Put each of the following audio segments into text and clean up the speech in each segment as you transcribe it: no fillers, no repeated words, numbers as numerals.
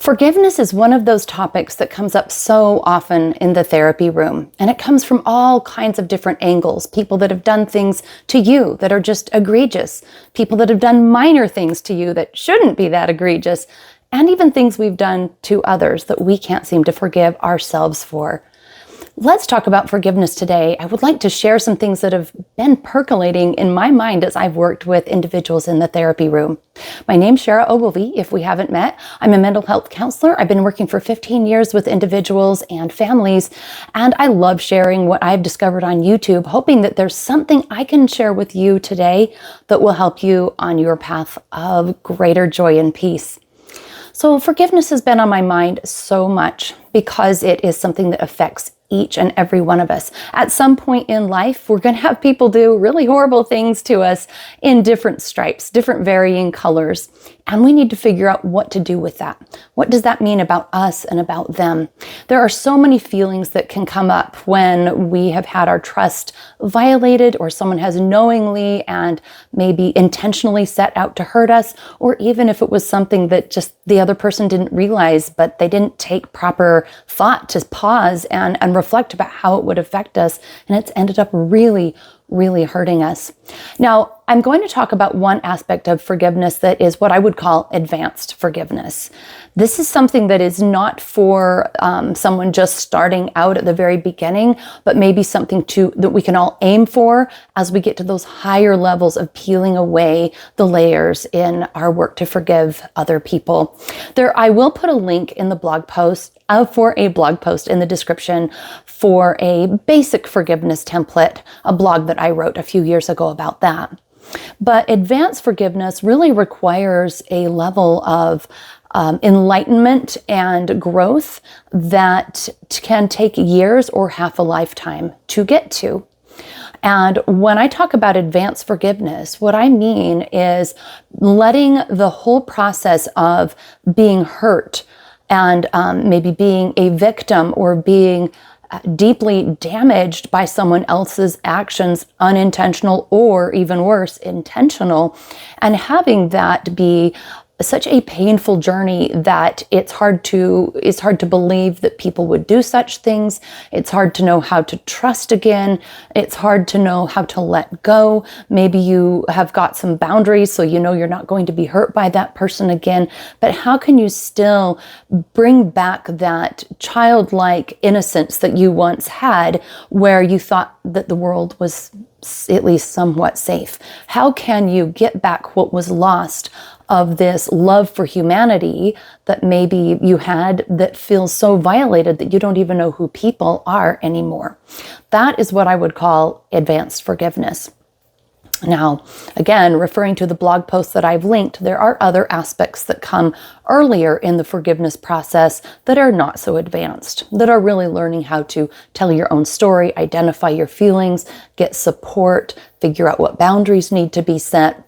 Forgiveness is one of those topics that comes up so often in the therapy room, and it comes from all kinds of different angles. People that have done things to you that are just egregious, people that have done minor things to you that shouldn't be that egregious, and even things we've done to others that we can't seem to forgive ourselves for. Let's talk about forgiveness today. I would like to share some things that have been percolating in my mind as I've worked with individuals in the therapy room. My name's Shara Ogilvie, if we haven't met. I'm a mental health counselor. I've been working for 15 years with individuals and families, and I love sharing what I've discovered on YouTube, hoping that there's something I can share with you today that will help you on your path of greater joy and peace. So forgiveness has been on my mind so much because it is something that affects each and every one of us. At some point in life, we're going to have people do really horrible things to us in different stripes, different varying colors. And we need to figure out what to do with that. What does that mean about us and about them? There are so many feelings that can come up when we have had our trust violated, or someone has knowingly and maybe intentionally set out to hurt us, or even if it was something that just the other person didn't realize, but they didn't take proper thought to pause and reflect about how it would affect us, and it's ended up really hurting us. Now, I'm going to talk about one aspect of forgiveness that is what I would call advanced forgiveness. This is something that is not for someone just starting out at the very beginning, but maybe something that we can all aim for as we get to those higher levels of peeling away the layers in our work to forgive other people. I will put a link in the blog post for a blog post in the description for a basic forgiveness template, a blog that I wrote a few years ago about that. But advanced forgiveness really requires a level of enlightenment and growth that can take years or half a lifetime to get to. And when I talk about advanced forgiveness, what I mean is letting the whole process of being hurt and maybe being a victim or being deeply damaged by someone else's actions, unintentional or even worse, intentional, and having that be such a painful journey that it's hard to believe that people would do such things. It's hard to know how to trust again. It's hard to know how to let go. Maybe you have got some boundaries, so you know you're not going to be hurt by that person again. But how can you still bring back that childlike innocence that you once had, where you thought that the world was at least somewhat safe? How can you get back what was lost of this love for humanity that maybe you had that feels so violated that you don't even know who people are anymore? That is what I would call advanced forgiveness. Now, again, referring to the blog post that I've linked, there are other aspects that come earlier in the forgiveness process that are not so advanced, that are really learning how to tell your own story, identify your feelings, get support, figure out what boundaries need to be set.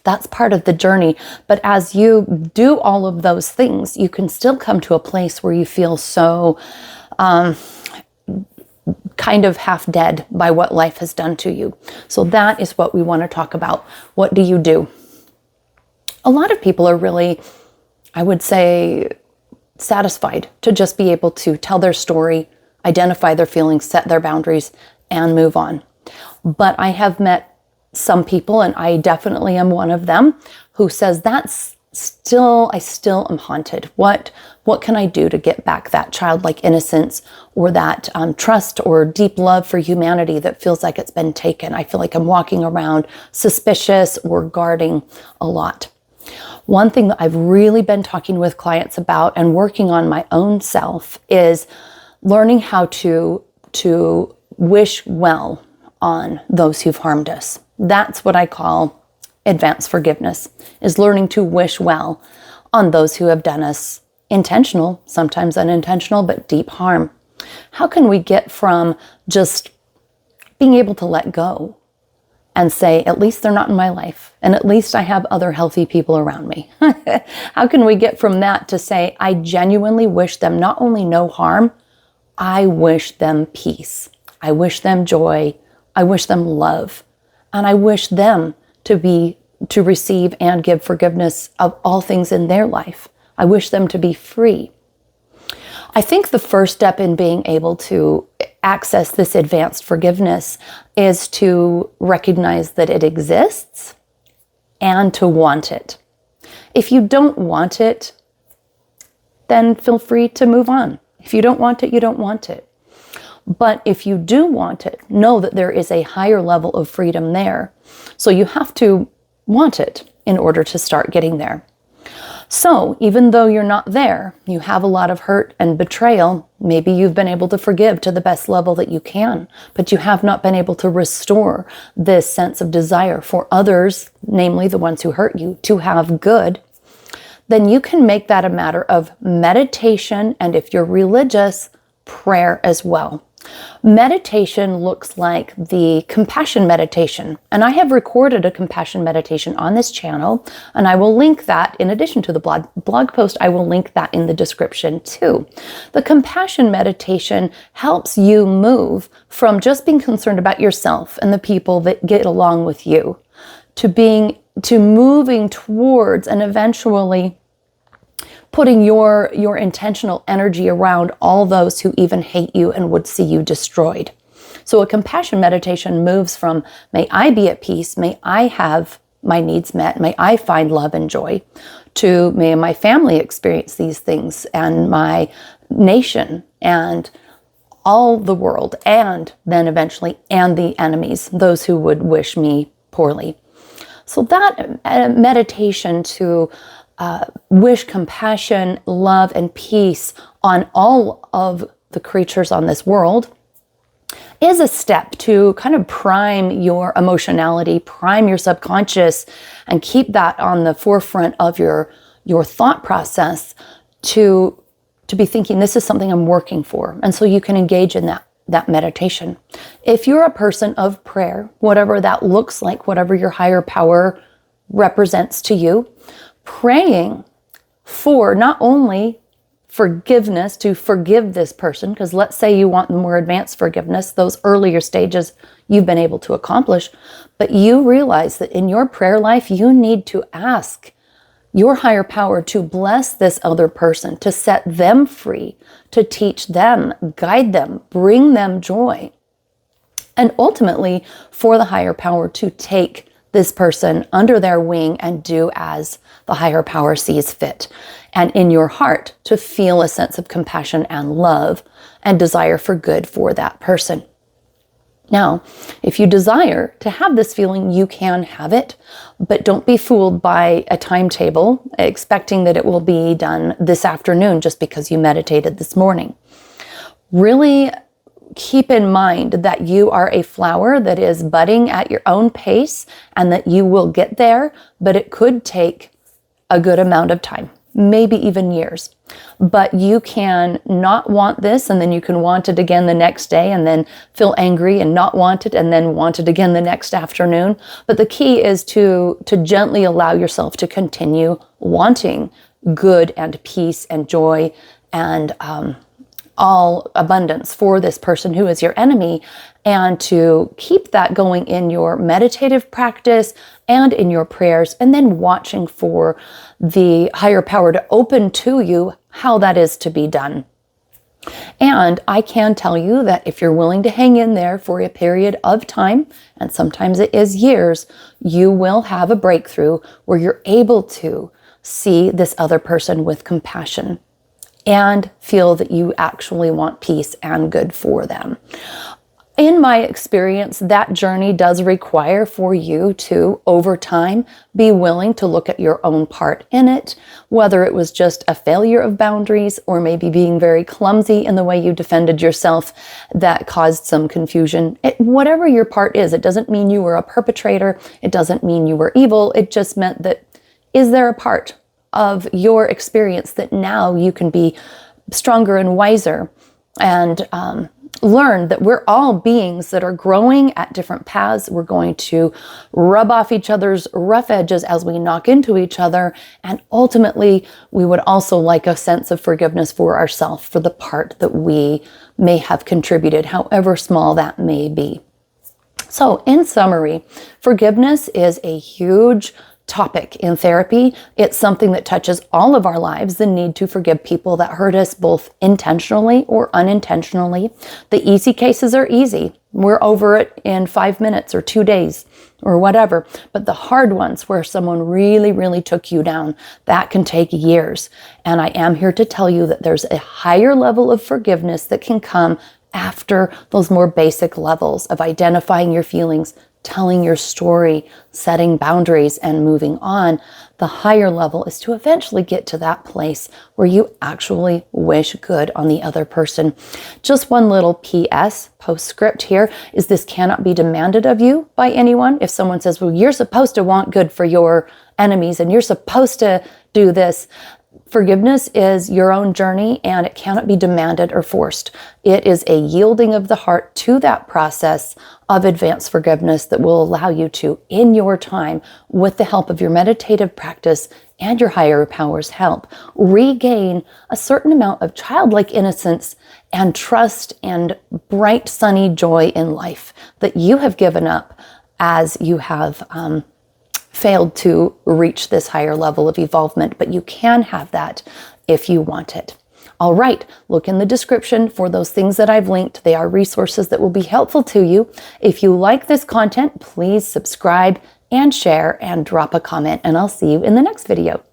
That's part of the journey. But as you do all of those things, you can still come to a place where you feel so kind of half dead by what life has done to you. So that is what we want to talk about. What do you do? A lot of people are really, I would say, satisfied to just be able to tell their story, identify their feelings, set their boundaries, and move on. But I have met some people, and I definitely am one of them, who says I still am haunted. What can I do to get back that childlike innocence or that trust or deep love for humanity that feels like it's been taken? I feel like I'm walking around suspicious or guarding a lot. One thing that I've really been talking with clients about and working on my own self is learning how to wish well on those who've harmed us. That's what I call advanced forgiveness, is learning to wish well on those who have done us intentional, sometimes unintentional, but deep harm. How can we get from just being able to let go and say, at least they're not in my life, and at least I have other healthy people around me? How can we get from that to say, I genuinely wish them not only no harm, I wish them peace. I wish them joy. I wish them love. And I wish them to receive and give forgiveness of all things in their life, I wish them to be free. I think the first step in being able to access this advanced forgiveness is to recognize that it exists and to want it. If you don't want it, then feel free to move on. If you don't want it, you don't want it. But if you do want it, know that there is a higher level of freedom there. So you have to want it in order to start getting there. So even though you're not there, you have a lot of hurt and betrayal. Maybe you've been able to forgive to the best level that you can, but you have not been able to restore this sense of desire for others, namely the ones who hurt you, to have good. Then you can make that a matter of meditation, and if you're religious, prayer as well. Meditation looks like the compassion meditation, and I have recorded a compassion meditation on this channel, and I will link that in addition to the blog post. I will link that in the description too. The compassion meditation helps you move from just being concerned about yourself and the people that get along with you to moving towards and eventually putting your intentional energy around all those who even hate you and would see you destroyed. So a compassion meditation moves from, may I be at peace, may I have my needs met, may I find love and joy, to may my family experience these things, and my nation, and all the world, and then eventually, and the enemies, those who would wish me poorly. So that meditation to wish compassion, love, and peace on all of the creatures on this world is a step to kind of prime your emotionality, prime your subconscious, and keep that on the forefront of your thought process to be thinking, this is something I'm working for. And so you can engage in that meditation. If you're a person of prayer, whatever that looks like, whatever your higher power represents to you, praying for not only forgiveness, to forgive this person, because let's say you want more advanced forgiveness, those earlier stages you've been able to accomplish, but you realize that in your prayer life, you need to ask your higher power to bless this other person, to set them free, to teach them, guide them, bring them joy, and ultimately for the higher power to take this person under their wing and do as the higher power sees fit. And in your heart, to feel a sense of compassion and love and desire for good for that person. Now, if you desire to have this feeling, you can have it, but don't be fooled by a timetable expecting that it will be done this afternoon just because you meditated this morning. Really keep in mind that you are a flower that is budding at your own pace and that you will get there, but it could take a good amount of time, maybe even years. But you can not want this, and then you can want it again the next day, and then feel angry and not want it, and then want it again the next afternoon. But the key is to gently allow yourself to continue wanting good and peace and joy and all abundance for this person who is your enemy, and to keep that going in your meditative practice and in your prayers, and then watching for the higher power to open to you how that is to be done. And I can tell you that if you're willing to hang in there for a period of time, and sometimes it is years, you will have a breakthrough where you're able to see this other person with compassion and feel that you actually want peace and good for them. In my experience, that journey does require for you to, over time, be willing to look at your own part in it, whether it was just a failure of boundaries or maybe being very clumsy in the way you defended yourself that caused some confusion. Whatever your part is, it doesn't mean you were a perpetrator. It doesn't mean you were evil. It just meant that, is there a part of your experience that now you can be stronger and wiser and learn that we're all beings that are growing at different paths. We're going to rub off each other's rough edges as we knock into each other. And ultimately, we would also like a sense of forgiveness for ourselves for the part that we may have contributed, however small that may be. So in summary, forgiveness is a huge topic in therapy. It's something that touches all of our lives, the need to forgive people that hurt us both intentionally or unintentionally. The easy cases are easy. We're over it in 5 minutes or 2 days or whatever. But the hard ones where someone really, really took you down, that can take years. And I am here to tell you that there's a higher level of forgiveness that can come after those more basic levels of identifying your feelings, telling your story, setting boundaries, and moving on. The higher level is to eventually get to that place where you actually wish good on the other person. Just one little PS, postscript here, is this cannot be demanded of you by anyone. If someone says, well, you're supposed to want good for your enemies and you're supposed to do this, forgiveness is your own journey and it cannot be demanded or forced. It is a yielding of the heart to that process of advanced forgiveness that will allow you to, in your time, with the help of your meditative practice and your higher powers' help, regain a certain amount of childlike innocence and trust and bright, sunny joy in life that you have given up as you have failed to reach this higher level of evolvement, but you can have that if you want it. All right, look in the description for those things that I've linked. They are resources that will be helpful to you. If you like this content, please subscribe and share and drop a comment, and I'll see you in the next video.